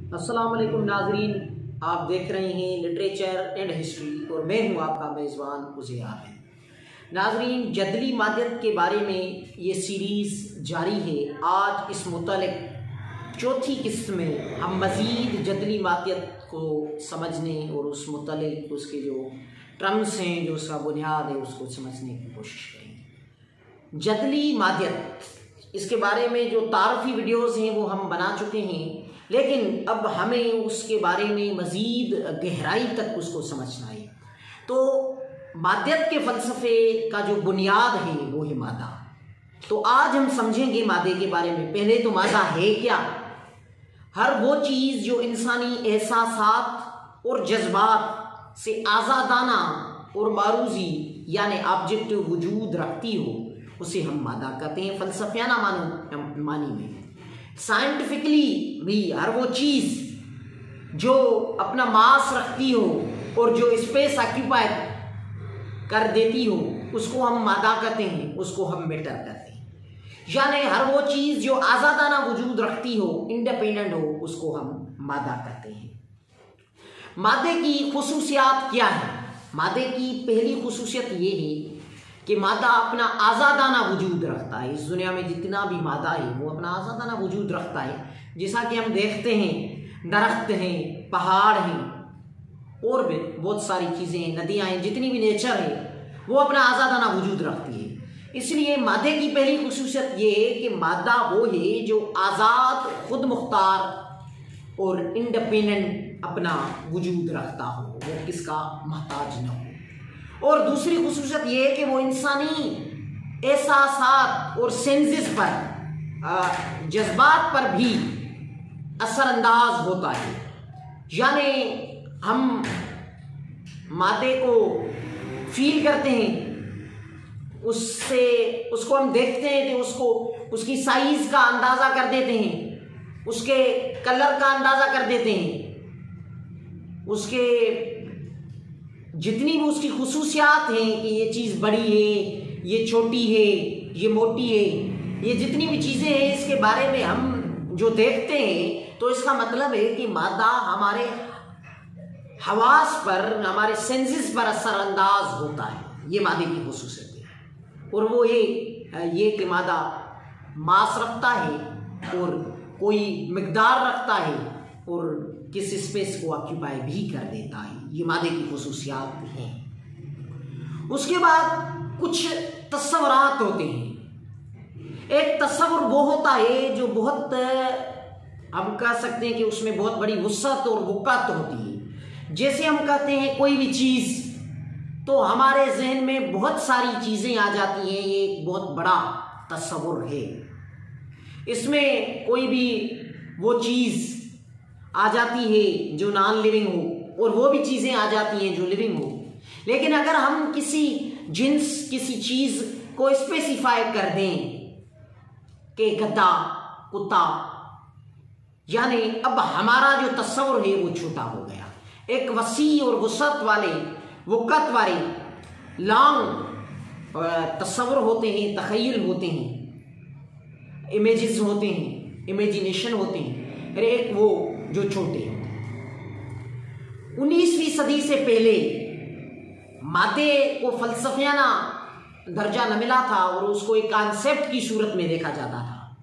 अस्सलाम वालेकुम नाजरीन, आप देख रहे हैं लिटरेचर एंड हिस्ट्री और मैं हूं आपका मेज़बान उज़ैर आबिद। नाजरीन, जदली मादियत के बारे में ये सीरीज़ जारी है। आज इस मुतल्लिक़ चौथी किस्त में हम मज़ीद जदली मादियत को समझने और उस मुतल्लिक़ उसके जो टर्म्स हैं, जो उसका बुनियाद है, उसको समझने की कोशिश करेंगे। जदली मादियत, इसके बारे में जो तारफ़ी वीडियोज़ हैं वो हम बना चुके हैं, लेकिन अब हमें उसके बारे में मज़ीद गहराई तक उसको समझना है। तो मादियत के फ़लसफ़े का जो बुनियाद है वो है मादा। तो आज हम समझेंगे मादे के बारे में। पहले तो मादा है क्या? हर वो चीज़ जो इंसानी एहसासात और जज्बात से आज़ादाना और मारूजी यानी ऑब्जेक्टिव वजूद रखती हो, उसे हम मादा कहते हैं फ़लसफ़ियाना मानी में। साइंटिफिकली भी हर वो चीज़ जो अपना मास रखती हो और जो स्पेस ऑक्यूपाई कर देती हो, उसको हम मादा कहते हैं, उसको हम मैटर कहते हैं। यानी हर वो चीज़ जो आज़ादाना वजूद रखती हो, इंडिपेंडेंट हो, उसको हम मादा कहते हैं। मादे की खुसूसियात क्या है? मादे की पहली खुसूसियत ये है कि मादा अपना आज़ादाना वजूद रखता है। इस दुनिया में जितना भी मादा है वो अपना आज़ादाना वजूद रखता है। जैसा कि हम देखते हैं, दरख्त हैं, पहाड़ हैं और भी बहुत सारी चीज़ें हैं, नदियाँ हैं, जितनी भी नेचर है वो अपना आज़ादाना वजूद रखती है। इसलिए मादे की पहली खुसूसियत ये है कि मादा वो है जो आज़ाद, खुद मुख्तार और इंडिपेंडेंट अपना वजूद रखता हो, वो किसका मोहताज न हो। और दूसरी खुसूसियत ये है कि वो इंसानी एहसासात और सेंसेस पर, जज्बात पर भी असरअंदाज होता है। यानी हम मादे को फील करते हैं, उसको हम देखते हैं कि उसकी साइज का अंदाज़ा कर देते हैं, उसके कलर का अंदाज़ा कर देते हैं, उसके जितनी भी उसकी खुसूसियात हैं कि ये चीज़ बड़ी है, ये छोटी है, ये मोटी है, ये जितनी भी चीज़ें हैं इसके बारे में हम जो देखते हैं, तो इसका मतलब है कि मादा हमारे हवास पर, हमारे सेंसेस पर असरअंदाज होता है। ये मादे की खुसूसियत है। और वो ये कि मादा मास रखता है और कोई मिकदार रखता है और किस स्पेस को ऑक्यूपाई भी कर देता है। ये मादे की खुसूसियात हैं। उसके बाद कुछ तस्वुरात होते हैं। एक तस्वुर वो होता है जो बहुत, हम कह सकते हैं कि उसमें बहुत बड़ी वुसअत और वक़्त होती है। जैसे हम कहते हैं कोई भी चीज़, तो हमारे जहन में बहुत सारी चीज़ें आ जाती हैं। ये एक बहुत बड़ा तस्वुर है। इसमें कोई भी वो चीज़ आ जाती है जो नॉन लिविंग हो और वो भी चीज़ें आ जाती हैं जो लिविंग हो। लेकिन अगर हम किसी जिन्स, किसी चीज़ को स्पेसिफाई कर दें कि गधा, कुत्ता, यानी अब हमारा जो तस्वुर है वो छोटा हो गया। एक वसी और वसअत वाले, वक़्त वाले लॉन्ग तस्वुर होते हैं, तख़य्युल होते हैं, इमेजेस होते हैं, इमेजिनेशन होते हैं। एक वो जो छोटे होते हैं। 19वीं सदी से पहले मादे को फ़लसफ़ियाना दर्जा न मिला था और उसको एक कॉन्सेप्ट की सूरत में देखा जाता था।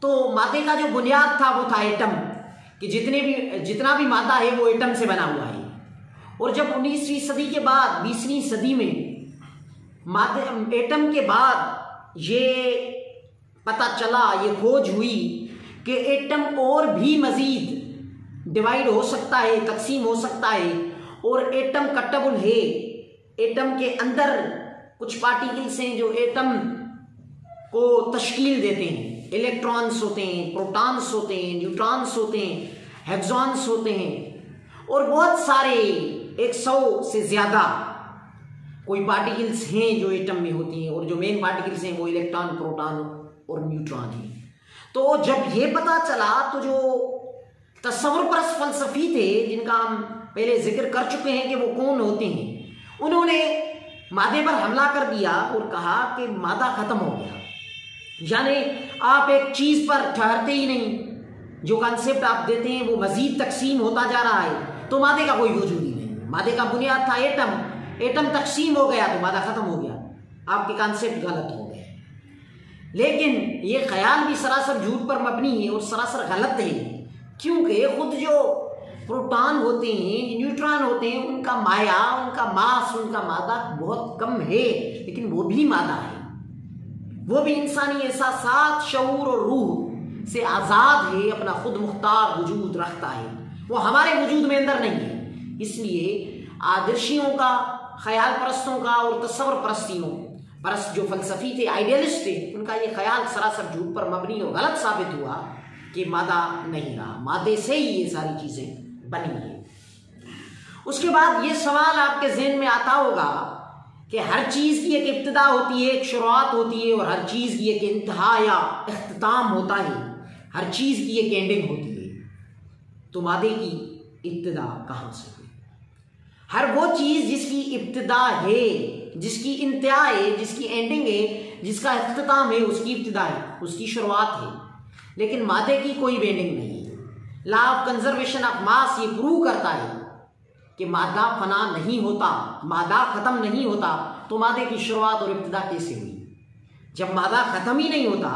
तो मादे का जो बुनियाद था वो था एटम, कि जितना भी मादा है वो एटम से बना हुआ है। और जब 19वीं सदी के बाद 20वीं सदी में मादे, एटम के बाद ये पता चला, ये खोज हुई कि एटम और भी मज़ीद डिवाइड हो सकता है, तकसीम हो सकता है और एटम कट्टेबल है। एटम के अंदर कुछ पार्टिकल्स हैं जो एटम को तश्कील देते हैं। इलेक्ट्रॉन्स होते हैं, प्रोटॉन्स होते हैं, न्यूट्रॉन्स होते हैं, हेक्सॉन्स होते हैं और बहुत सारे 100 से ज़्यादा कोई पार्टिकल्स हैं जो एटम में होती हैं। और जो मेन पार्टिकल्स हैं वो इलेक्ट्रॉन, प्रोटॉन और न्यूट्रॉन हैं। तो जब ये पता चला तो जो तस्वुर परस्त फ़लसफ़ी थे, जिनका हम पहले जिक्र कर चुके हैं कि वो कौन होते हैं, उन्होंने मादे पर हमला कर दिया और कहा कि मादा ख़त्म हो गया। यानी आप एक चीज़ पर ठहरते ही नहीं, जो कॉन्सेप्ट आप देते हैं वो मजीद तकसीम होता जा रहा है, तो मादे का कोई वजूद ही नहीं है। मादे का बुनियाद था एटम, एटम तकसीम हो गया तो मादा ख़त्म हो गया। आपके कॉन्सेप्ट गलत हो गए। लेकिन ये ख्याल भी सरासर झूठ पर मबनी है और सरासर गलत है, क्योंकि खुद जो प्रोटॉन होते हैं, न्यूट्रॉन होते हैं, उनका माया, उनका मास, उनका मादा बहुत कम है, लेकिन वो भी मादा है। वो भी इंसानी एहसासात, शऊर और रूह से आज़ाद है, अपना खुद मुख्तार वजूद रखता है। वो हमारे वजूद में अंदर नहीं है। इसलिए आदर्शियों का, ख्याल परस्तों का और तस्वर परस्तियों परस्त जो फलसफी थे, आइडियलिस्ट थे, उनका ये ख्याल सरासर झूठ पर मबनी और गलत साबित हुआ कि मादा नहीं रहा, मादे से ही ये सारी चीज़ें बनी है। उसके बाद ये सवाल आपके जहन में आता होगा कि हर चीज़ की एक इब्तिदा होती है, एक शुरुआत होती है, और हर चीज़ की एक इंतहा या इख्तिताम होता है, हर चीज़ की एक एंडिंग होती है। तो मादे की इब्तिदा कहाँ से हुई? हर वो चीज़ जिसकी इब्तिदा है, जिसकी इंतहा है, जिसकी एंडिंग है, जिसका इख्तिताम है, उसकी इब्तिदा है, उसकी शुरुआत है। लेकिन मादे की कोई एंडिंग नहीं है। Law of conservation of mass ये प्रूव करता है कि मादा फना नहीं होता, मादा ख़त्म नहीं होता, तो मादे की शुरुआत और इब्तिदा कैसे हुई? जब मादा ख़त्म ही नहीं होता,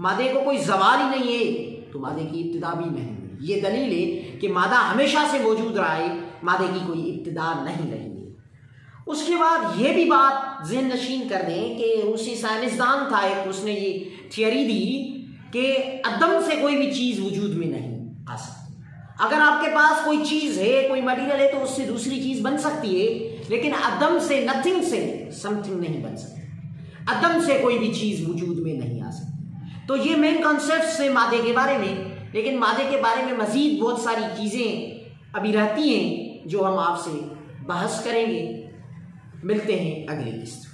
मादे को कोई ज़वाल ही नहीं है, तो मादे की इब्तिदा भी नहीं हुई। ये दलील है कि मादा हमेशा से मौजूद रहा है, मादे की कोई इब्तिदा नहीं रही है। उसके बाद ये भी बात ज़हन नशीन कर दें कि रूसी साइंसदान था एक, उसने ये थियरी दी कि अदम से कोई भी चीज़ वजूद में नहीं आ सकती। अगर आपके पास कोई चीज़ है, कोई मटीरियल है, तो उससे दूसरी चीज़ बन सकती है, लेकिन अदम से, नथिंग से समथिंग नहीं बन सकती। अदम से कोई भी चीज़ वजूद में नहीं आ सकती। तो ये मेन कॉन्सेप्ट से मादे के बारे में। लेकिन मादे के बारे में मज़ीद बहुत सारी चीज़ें अभी रहती हैं जो हम आपसे बहस करेंगे। मिलते हैं अगली किस्त।